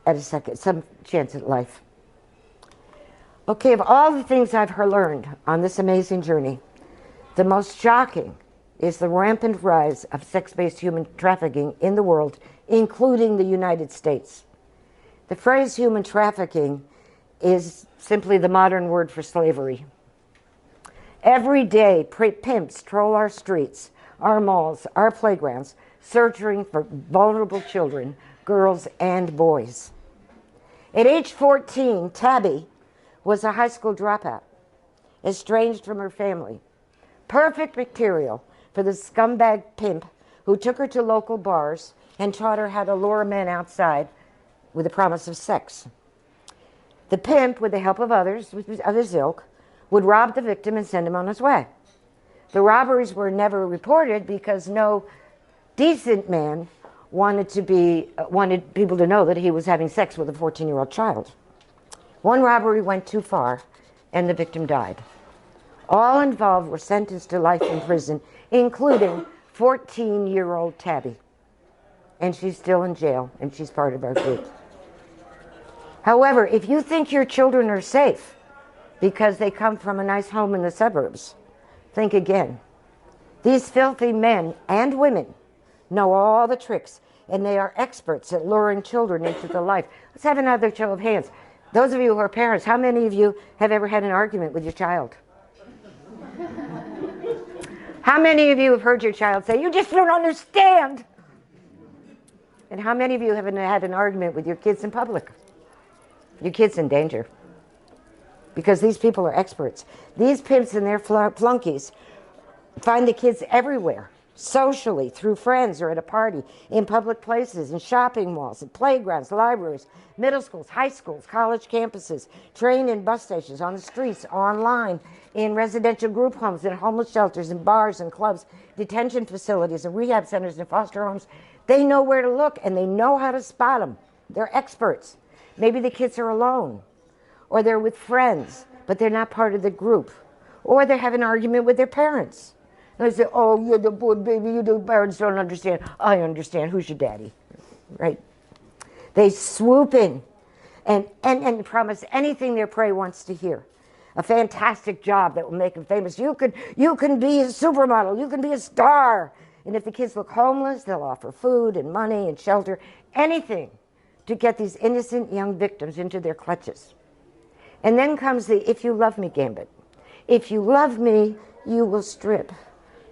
[SPEAKER 1] at life. Okay, of all the things I've learned on this amazing journey, the most shocking is the rampant rise of sex-based human trafficking in the world, including the United States. The phrase human trafficking is simply the modern word for slavery. Every day, pimps troll our streets, our malls, our playgrounds, searching for vulnerable children, girls and boys. At age 14, Tabby was a high school dropout, estranged from her family. Perfect material for the scumbag pimp who took her to local bars and taught her how to lure men outside with the promise of sex. The pimp, with the help of others of his ilk, would rob the victim and send him on his way. The robberies were never reported because no decent man wanted people to know that he was having sex with a 14-year-old child. One robbery went too far, and the victim died. All involved were sentenced to life in prison, including 14-year-old Tabby. And she's still in jail, and she's part of our group. However, if you think your children are safe because they come from a nice home in the suburbs, think again. These filthy men and women know all the tricks, and they are experts at luring children into the life. Let's have another show of hands. Those of you who are parents, how many of you have ever had an argument with your child? How many of you have heard your child say, "You just don't understand"? And how many of you have had an argument with your kids in public? Your kid's in danger. Because these people are experts. These pimps and their flunkies find the kids everywhere, socially, through friends or at a party, in public places, in shopping malls, in playgrounds, libraries, middle schools, high schools, college campuses, train and bus stations, on the streets, online, in residential group homes, in homeless shelters, in bars and clubs, detention facilities, and rehab centers, and foster homes. They know where to look, and they know how to spot them. They're experts. Maybe the kids are alone, or they're with friends, but they're not part of the group, or they have an argument with their parents. And they say, "Oh, you're the boy, baby, you the parents don't understand." I understand. Who's your daddy? Right? They swoop in and promise anything their prey wants to hear. A fantastic job that will make them famous. You can be a supermodel. You can be a star. And if the kids look homeless, they'll offer food and money and shelter, anything to get these innocent young victims into their clutches. And then comes the "if you love me" gambit. If you love me, you will strip.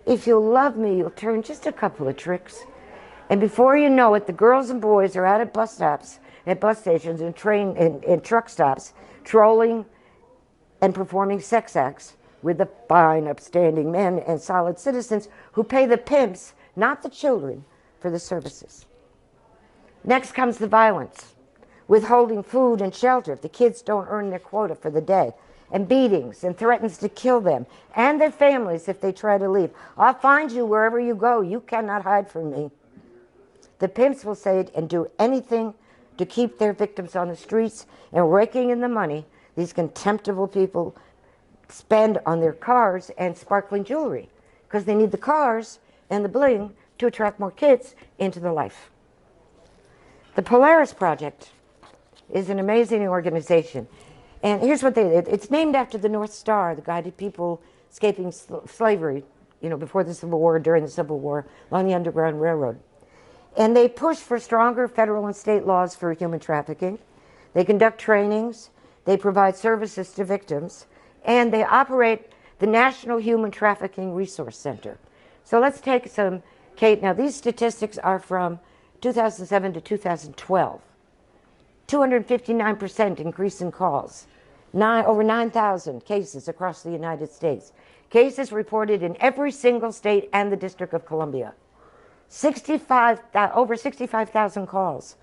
[SPEAKER 1] If you love me, you'll turn just a couple of tricks. And before you know it, the girls and boys are out at bus stops, at bus stations and and truck stops, trolling and performing sex acts with the fine, upstanding men and solid citizens who pay the pimps, not the children, for the services. Next comes the violence, withholding food and shelter if the kids don't earn their quota for the day, and beatings, and threatens to kill them and their families if they try to leave. "I'll find you wherever you go. You cannot hide from me." The pimps will say and do anything to keep their victims on the streets, and raking in the money these contemptible people spend on their cars and sparkling jewelry, because they need the cars and the bling to attract more kids into the life. The Polaris Project is an amazing organization. And here's what it's named after the North Star, the guided people escaping slavery, before the Civil War, during the Civil War, along the Underground Railroad. And they push for stronger federal and state laws for human trafficking. They conduct trainings, they provide services to victims, and they operate the National Human Trafficking Resource Center. So let's take some, Kate, now these statistics are from 2007 to 2012. 259% increase in calls, over 9,000 cases across the United States. Cases reported in every single state and the District of Columbia. Over 65,000 calls,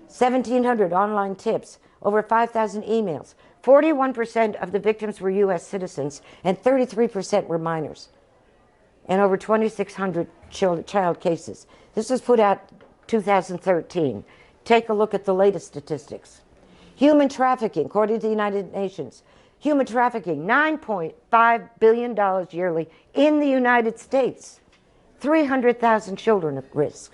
[SPEAKER 1] 1,700 online tips, over 5,000 emails, 41% of the victims were U.S. citizens, and 33% were minors, and over 2,600 child cases. This was put out 2013. Take a look at the latest statistics. Human trafficking, according to the United Nations, human trafficking, $9.5 billion yearly in the United States. 300,000 children at risk.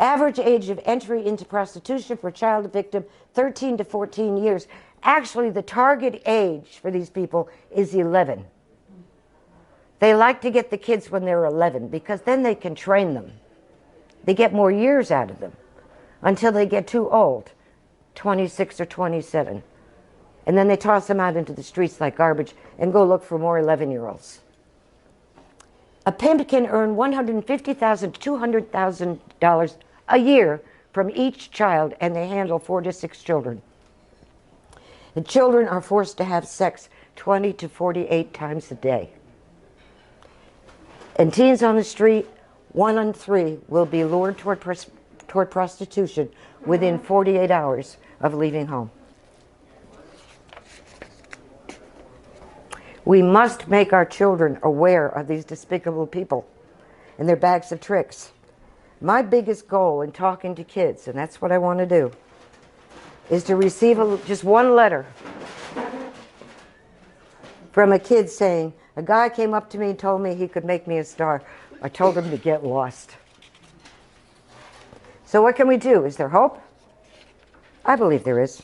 [SPEAKER 1] Average age of entry into prostitution for a child victim, 13 to 14 years. Actually, the target age for these people is 11. They like to get the kids when they're 11 because then they can train them. They get more years out of them until they get too old, 26 or 27. And then they toss them out into the streets like garbage and go look for more 11-year-olds. A pimp can earn $150,000 to $200,000 a year from each child, and they handle 4 to 6 children. The children are forced to have sex 20 to 48 times a day. And teens on the street, 1 in 3 will be lured toward prostitution within 48 hours of leaving home. We must make our children aware of these despicable people and their bags of tricks. My biggest goal in talking to kids, and that's what I want to do, is to receive just one letter from a kid saying, a guy came up to me and told me he could make me a star. I told him to get lost. So what can we do? Is there hope? I believe there is.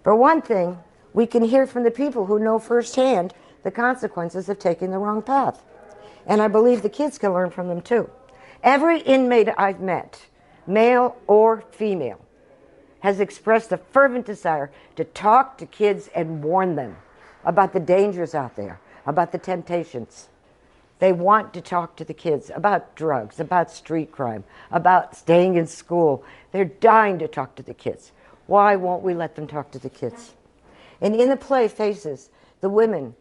[SPEAKER 1] For one thing, we can hear from the people who know firsthand the consequences of taking the wrong path. And I believe the kids can learn from them too. Every inmate I've met, male or female, has expressed a fervent desire to talk to kids and warn them about the dangers out there, about the temptations. They want to talk to the kids about drugs, about street crime, about staying in school. They're dying to talk to the kids. Why won't we let them talk to the kids? And in the play Faces, the women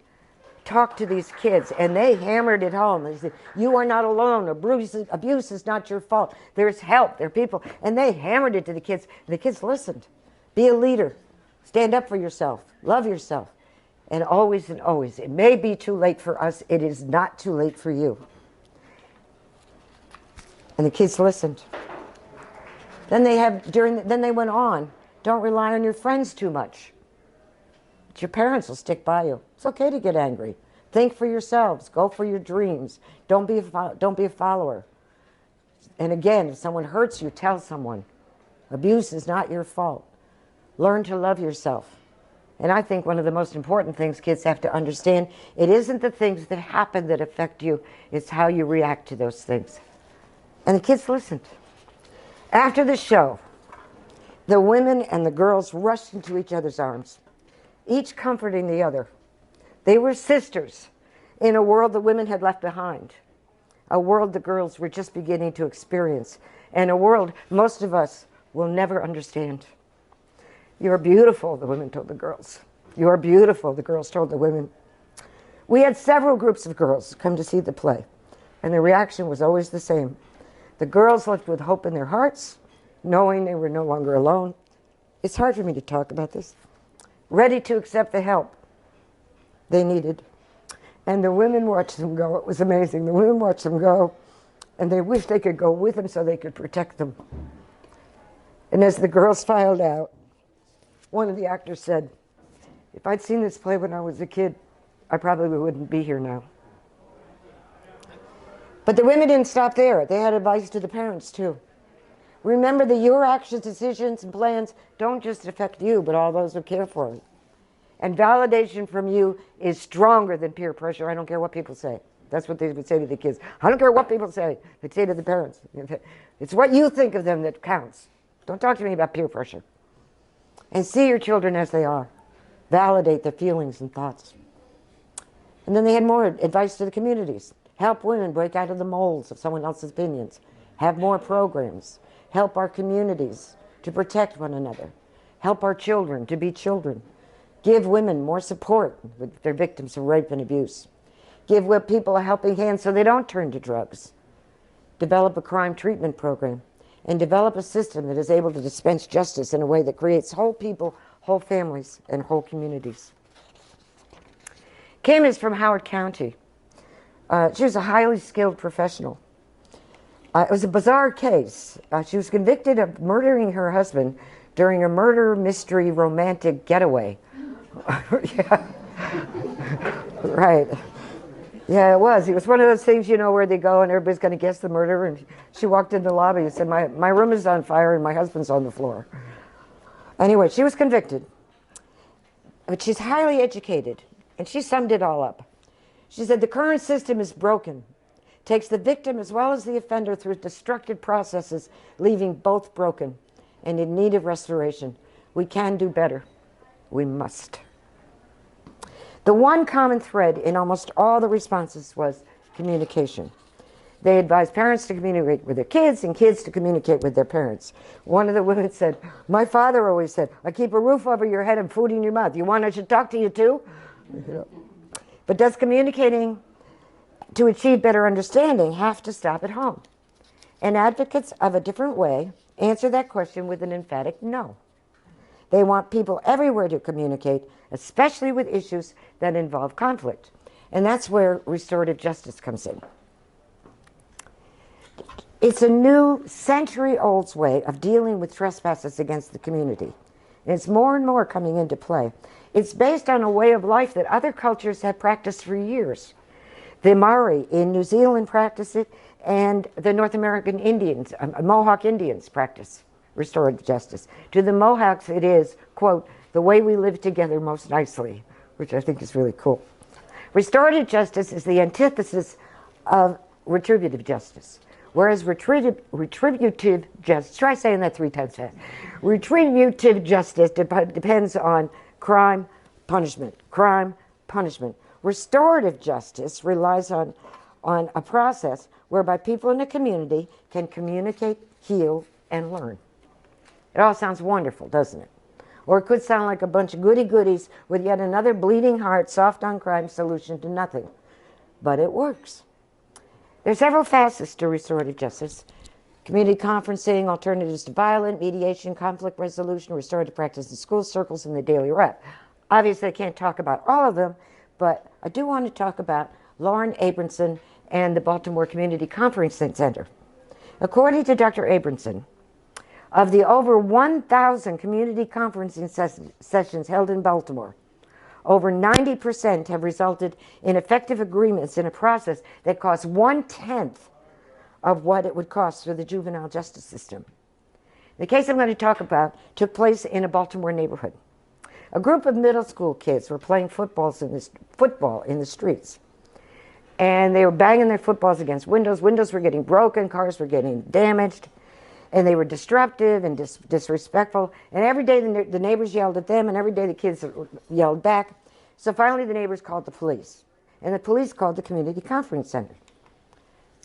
[SPEAKER 1] talked to these kids, and they hammered it home. They said, you are not alone. Abuse is not your fault. There's help. There are people. And they hammered it to the kids, and the kids listened. Be a leader. Stand up for yourself. Love yourself. And always, it may be too late for us. It is not too late for you. And the kids listened. Then they went on. Don't rely on your friends too much. Your parents will stick by you. It's okay to get angry. Think for yourselves. Go for your dreams. Don't be a follower. And again, if someone hurts you, tell someone. Abuse is not your fault. Learn to love yourself. And I think one of the most important things kids have to understand, it isn't the things that happen that affect you, it's how you react to those things. And the kids listened. After the show, the women and the girls rushed into each other's arms, each comforting the other. They were sisters in a world the women had left behind, a world the girls were just beginning to experience, and a world most of us will never understand. You're beautiful, the women told the girls. You're beautiful, the girls told the women. We had several groups of girls come to see the play, and the reaction was always the same. The girls left with hope in their hearts, knowing they were no longer alone. It's hard for me to talk about this. Ready to accept the help they needed. And the women watched them go. It was amazing. The women watched them go, and they wished they could go with them so they could protect them. And as the girls filed out, one of the actors said, if I'd seen this play when I was a kid, I probably wouldn't be here now. But the women didn't stop there. They had advice to the parents, too. Remember that your actions, decisions, and plans don't just affect you, but all those who care for you. And validation from you is stronger than peer pressure. I don't care what people say. That's what they would say to the kids. I don't care what people say. They'd say to the parents. It's what you think of them that counts. Don't talk to me about peer pressure. And see your children as they are. Validate their feelings and thoughts. And then they had more advice to the communities. Help women break out of the molds of someone else's opinions. Have more programs. Help our communities to protect one another. Help our children to be children. Give women more support with their victims of rape and abuse. Give people a helping hand so they don't turn to drugs. Develop a crime treatment program. And develop a system that is able to dispense justice in a way that creates whole people, whole families and whole communities. Kim is from Howard County. She was a highly skilled professional. It was a bizarre case. She was convicted of murdering her husband during a murder mystery romantic getaway. Yeah. Right. Yeah, it was. It was one of those things, you know, where they go and everybody's going to guess the murder. And she walked in the lobby and said, my room is on fire and my husband's on the floor. Anyway, she was convicted. But she's highly educated. And she summed it all up. She said, the current system is broken. Takes the victim as well as the offender through destructive processes, leaving both broken and in need of restoration. We can do better. We must. The one common thread in almost all the responses was communication. They advised parents to communicate with their kids and kids to communicate with their parents. One of the women said, my father always said, I keep a roof over your head and food in your mouth. You want us to talk to you too? But does communicating to achieve better understanding have to stop at home? And advocates of a different way answer that question with an emphatic no. They want people everywhere to communicate, especially with issues that involve conflict. And that's where restorative justice comes in. It's a new century-old way of dealing with trespasses against the community. And it's more and more coming into play. It's based on a way of life that other cultures have practiced for years. The Maori in New Zealand practice it, and the North American Indians, Mohawk Indians practice restorative justice. To the Mohawks it is, quote, the way we live together most nicely, which I think is really cool. Restorative justice is the antithesis of retributive justice. Whereas retributive justice, try saying that 3 times fast. Retributive justice depends on crime, punishment, crime, punishment. Restorative justice relies on a process whereby people in a community can communicate, heal, and learn. It all sounds wonderful, doesn't it? Or it could sound like a bunch of goody-goodies with yet another bleeding heart, soft on crime solution to nothing. But it works. There are several facets to restorative justice: community conferencing, alternatives to violence, mediation, conflict resolution, restorative practice in school circles, and the daily rep. Obviously, I can't talk about all of them, but I do want to talk about Lauren Abramson and the Baltimore Community Conferencing Center. According to Dr. Abramson, of the over 1,000 community conferencing sessions held in Baltimore, over 90% have resulted in effective agreements in a process that costs 1/10 of what it would cost through the juvenile justice system. The case I'm going to talk about took place in a Baltimore neighborhood. A group of middle school kids were playing football in the streets. And they were banging their footballs against windows. Windows were getting broken, cars were getting damaged. And they were disruptive and disrespectful. And every day the neighbors yelled at them, and every day the kids yelled back. So finally the neighbors called the police. And the police called the community conference center,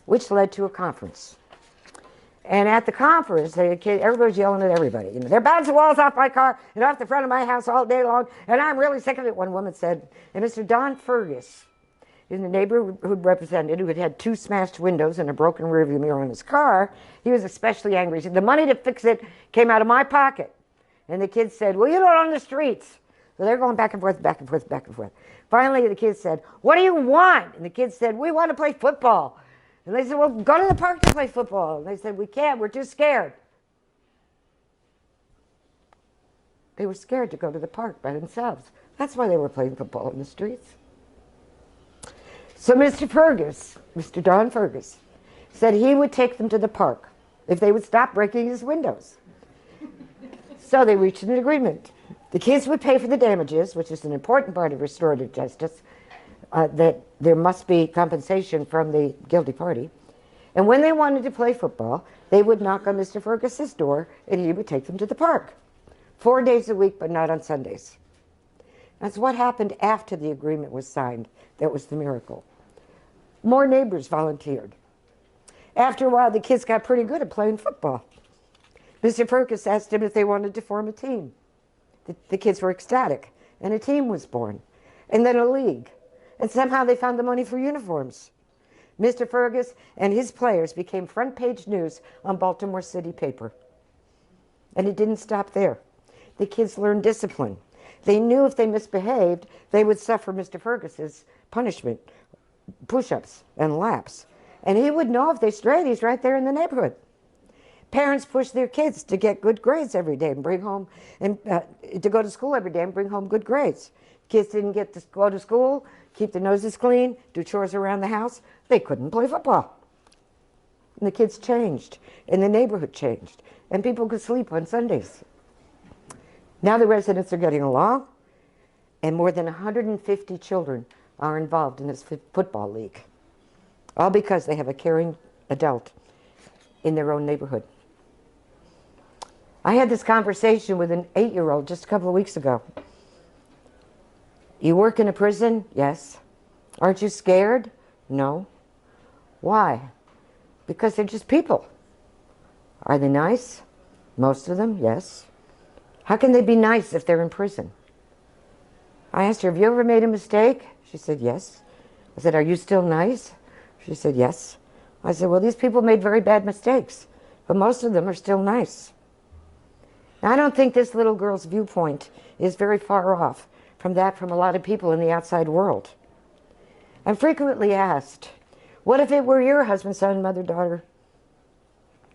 [SPEAKER 1] which led to a conference. And at the conference, everybody was yelling at everybody. You know, they're bouncing walls off my car and off the front of my house all day long, and I'm really sick of it, one woman said. And Mr. Don Fergus, in the neighborhood representative who had had 2 smashed windows and a broken rearview mirror on his car, he was especially angry. He said, the money to fix it came out of my pocket. And the kids said, well, you don't own the streets. So they're going back and forth, back and forth, back and forth. Finally, the kids said, what do you want? And the kids said, we want to play football. And they said, well, go to the park to play football. And they said, we can't, we're too scared. They were scared to go to the park by themselves. That's why they were playing football in the streets. So Mr. Fergus, Mr. Don Fergus, said he would take them to the park if they would stop breaking his windows. So they reached an agreement. The kids would pay for the damages, which is an important part of restorative justice, that there must be compensation from the guilty party. And when they wanted to play football, they would knock on Mr. Fergus's door and he would take them to the park. 4 days a week, but not on Sundays. That's what happened after the agreement was signed. That was the miracle. More neighbors volunteered. After a while, the kids got pretty good at playing football. Mr. Fergus asked them if they wanted to form a team. The kids were ecstatic, and a team was born, and then a league. And somehow they found the money for uniforms. Mr. Fergus and his players became front page news on Baltimore City paper. And it didn't stop there. the kids learned discipline. They knew if they misbehaved, they would suffer Mr. Fergus's punishment, push-ups and laps. And he would know if they strayed, he's right there in the neighborhood. Parents push their kids to get good grades every day and bring home, and to go to school every day and bring home good grades. Kids didn't get to go to school, keep their noses clean, do chores around the house. They couldn't play football. And the kids changed, and the neighborhood changed, and people could sleep on Sundays. Now the residents are getting along, and more than 150 children are involved in this football league, all because they have a caring adult in their own neighborhood. I had this conversation with an 8-year-old just a couple of weeks ago. You work in a prison? Yes. Aren't you scared? No. Why? Because they're just people. Are they nice? Most of them, yes. How can they be nice if they're in prison? I asked her, have you ever made a mistake? She said, yes. I said, are you still nice? She said, yes. I said, well, these people made very bad mistakes, but most of them are still nice. Now, I don't think this little girl's viewpoint is very far off from that from a lot of people in the outside world. I'm frequently asked, what if it were your husband, son, mother, daughter,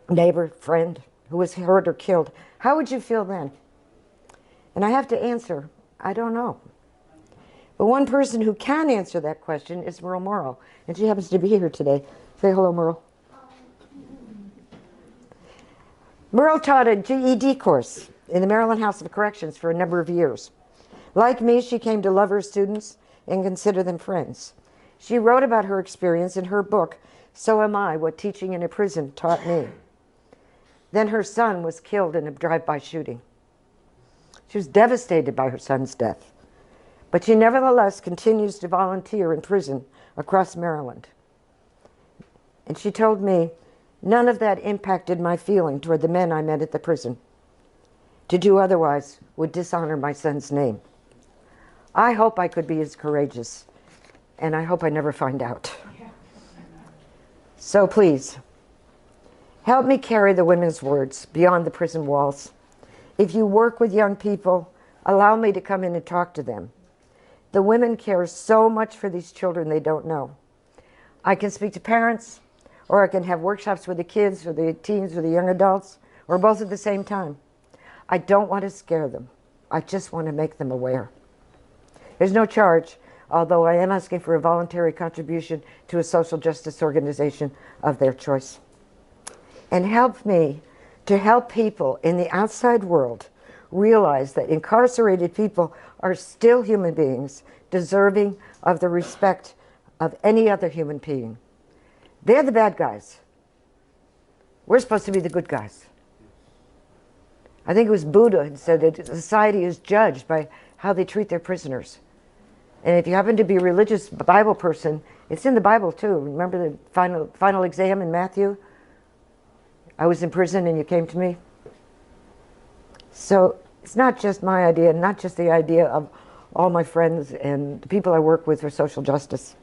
[SPEAKER 1] neighbor, friend who was hurt or killed? How would you feel then? And I have to answer, I don't know. But one person who can answer that question is Merle Morrow, and she happens to be here today. Say hello, Merle. Merle taught a GED course in the Maryland House of Corrections for a number of years. Like me, she came to love her students and consider them friends. She wrote about her experience in her book, So Am I, What Teaching in a Prison Taught Me. Then her son was killed in a drive-by shooting. She was devastated by her son's death, but she nevertheless continues to volunteer in prison across Maryland. And she told me, none of that impacted my feeling toward the men I met at the prison. To do otherwise would dishonor my son's name. I hope I could be as courageous, and I hope I never find out. So please, help me carry the women's words beyond the prison walls. If you work with young people, allow me to come in and talk to them. The women care so much for these children they don't know. I can speak to parents, or I can have workshops with the kids, or the teens, or the young adults, or both at the same time. I don't want to scare them. I just want to make them aware. There's no charge, although I am asking for a voluntary contribution to a social justice organization of their choice. And help me to help people in the outside world realize that incarcerated people are still human beings, deserving of the respect of any other human being. They're the bad guys. We're supposed to be the good guys. I think it was Buddha who said that society is judged by how they treat their prisoners. And if you happen to be a religious Bible person, it's in the Bible too. Remember the final exam in Matthew? I was in prison and you came to me. So it's not just my idea, not just the idea of all my friends and the people I work with for social justice.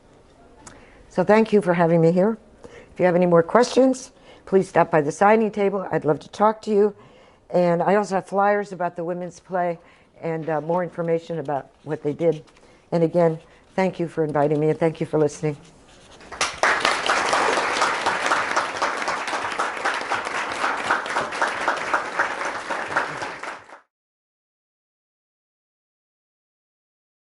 [SPEAKER 1] So thank you for having me here. If you have any more questions, please stop by the signing table. I'd love to talk to you. And I also have flyers about the women's play and more information about what they did. And again, thank you for inviting me and thank you for listening.